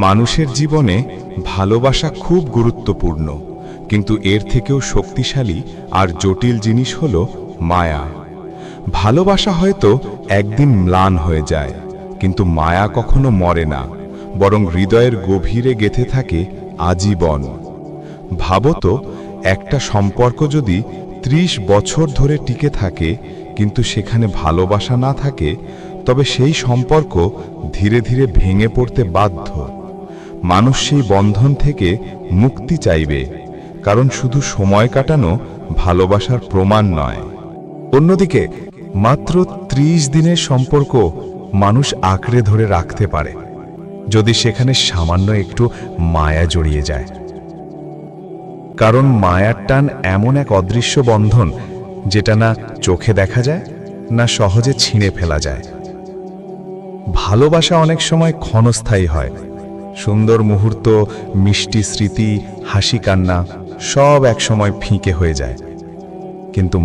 মানুষের জীবনে ভালোবাসা খুব গুরুত্বপূর্ণ, কিন্তু এর থেকেও শক্তিশালী আর জটিল জিনিস হলো মায়া। ভালোবাসা হয়তো একদিন ম্লান হয়ে যায়, কিন্তু মায়া কখনো মরে না, বরং হৃদয়ের গভীরে গেঁথে থাকে আজীবন। ভাবো তো, একটা সম্পর্ক যদি ৩০ বছর ধরে টিকে থাকে কিন্তু সেখানে ভালোবাসা না থাকে, তবে সেই সম্পর্ক ধীরে ধীরে ভেঙে পড়তে বাধ্য। মানুষ সেই বন্ধন থেকে মুক্তি চাইবে, কারণ শুধু সময় কাটানো ভালোবাসার প্রমাণ নয়। অন্যদিকে মাত্র ৩০ দিনের সম্পর্ক মানুষ আঁকড়ে ধরে রাখতে পারে, যদি সেখানে সামান্য একটু মায়া জড়িয়ে যায়। কারণ মায়ার টান এমন এক অদৃশ্য বন্ধন, যেটা না চোখে দেখা যায়, না সহজে ছিঁড়ে ফেলা যায়। ভালোবাসা অনেক সময় ক্ষণস্থায়ী হয়। সুন্দর মুহূর্ত, মিষ্টি স্মৃতি, হাসি কান্না সব একসময় ফিকে হয়ে যায়। কিন্তু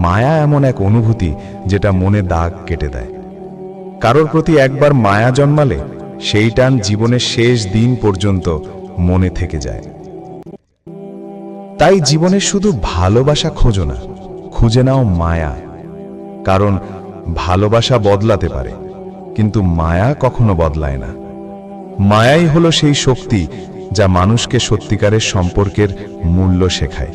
মায়া এমন এক অনুভূতি যেটা মনে দাগ কেটে দেয়। কারোর প্রতি একবার মায়া জন্মালে সেই টান জীবনের শেষ দিন পর্যন্ত মনে থেকে যায়। তাই জীবনে শুধু ভালোবাসা খোঁজো না, খুঁজে নাও মায়া। কারণ ভালোবাসা বদলাতে পারে, কিন্তু মায়া কখনো বদলায় না। মায়াই হলো সেই শক্তি যা মানুষকে সত্যিকারের সম্পর্কের মূল্য শেখায়।